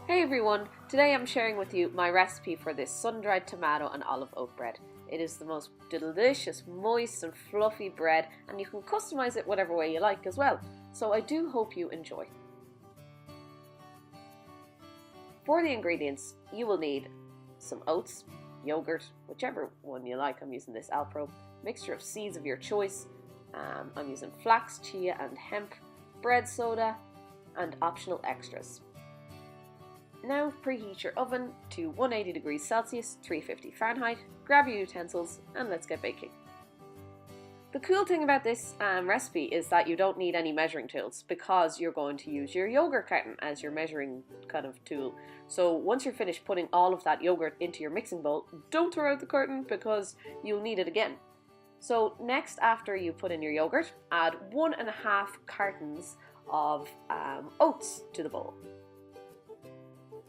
Hey everyone, today I'm sharing with you my recipe for this sun-dried tomato and olive oat bread. It is the most delicious, moist and fluffy bread, and you can customize it whatever way you like as well. So I do hope you enjoy. For the ingredients, you will need some oats, yogurt, whichever one you like. I'm using this Alpro, mixture of seeds of your choice. I'm using flax, chia and hemp, bread soda and optional extras. Now preheat your oven to 180 degrees Celsius, 350 Fahrenheit, grab your utensils and let's get baking. The cool thing about this recipe is that you don't need any measuring tools because you're going to use your yogurt carton as your measuring kind of tool. So once you're finished putting all of that yogurt into your mixing bowl, don't throw out the carton because you'll need it again. So next, after you put in your yogurt, add 1.5 cartons of oats to the bowl.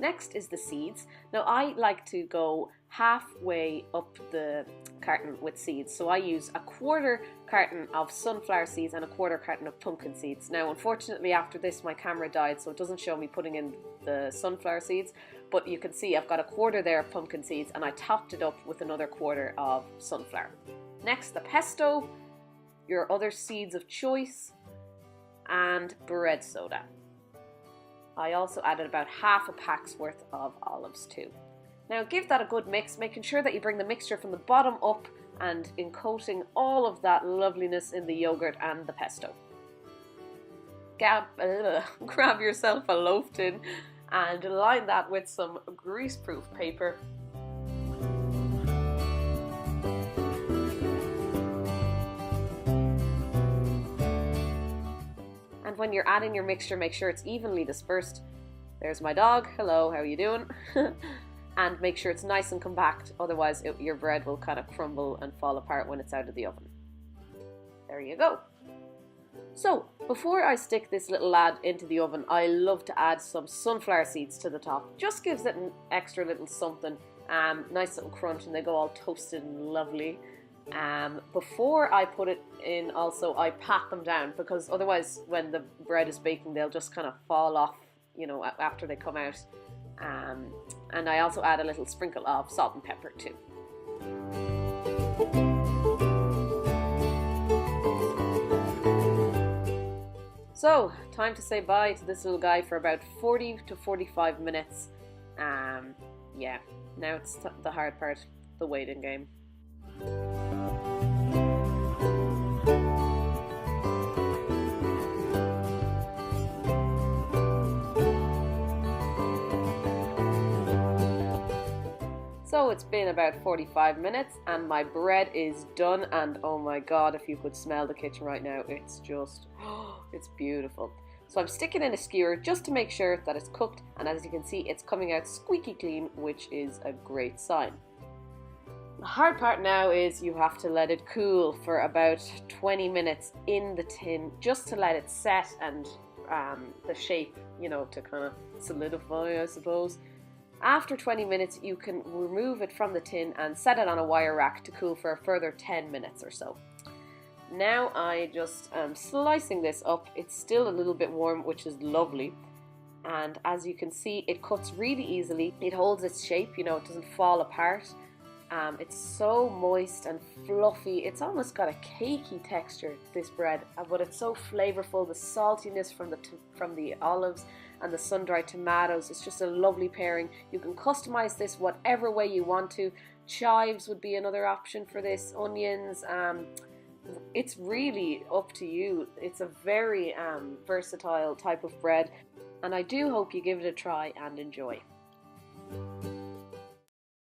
Next is the seeds. Now I like to go halfway up the carton with seeds. So I use a 1/4 carton of sunflower seeds and a 1/4 carton of pumpkin seeds. Now unfortunately after this my camera died, so it doesn't show me putting in the sunflower seeds, but you can see I've got a 1/4 there of pumpkin seeds and I topped it up with another 1/4 of sunflower. Next, the pesto, your other seeds of choice and bread soda. I also added about half a pack's worth of olives too. Now give that a good mix, making sure that you bring the mixture from the bottom up and coating all of that loveliness in the yogurt and the pesto. Grab yourself a loaf tin and line that with some grease-proof paper. And when you're adding your mixture, make sure it's evenly dispersed. There's my dog. Hello, how are you doing? And make sure it's nice and compact, otherwise your bread will kind of crumble and fall apart when it's out of the oven. There you go. So, before I stick this little lad into the oven, I love to add some sunflower seeds to the top. Just gives it an extra little something, nice little crunch, and they go all toasted and lovely. Before I put it in also I pat them down, because otherwise when the bread is baking they'll just kind of fall off, you know, after they come out. And I also add a little sprinkle of salt and pepper too. So, time to say bye to this little guy for about 40 to 45 minutes. Yeah, now it's the hard part, the waiting game. So it's been about 45 minutes and my bread is done, and oh my god, if you could smell the kitchen right now, it's just, it's beautiful. So I'm sticking in a skewer just to make sure that it's cooked, and as you can see it's coming out squeaky clean, which is a great sign. The hard part now is you have to let it cool for about 20 minutes in the tin, just to let it set and the shape, you know, to kind of solidify, I suppose. After 20 minutes you can remove it from the tin and set it on a wire rack to cool for a further 10 minutes or so. Now I just am slicing this up. It's still a little bit warm, which is lovely, and as you can see it cuts really easily. It holds its shape, you know, it doesn't fall apart. It's so moist and fluffy. It's almost got a cakey texture, this bread, but it's so flavorful. The saltiness from the olives and the sun-dried tomatoes, it's just a lovely pairing. You can customize this whatever way you want to. Chives would be another option for this, onions. It's really up to you. It's a very versatile type of bread, and I do hope you give it a try and enjoy.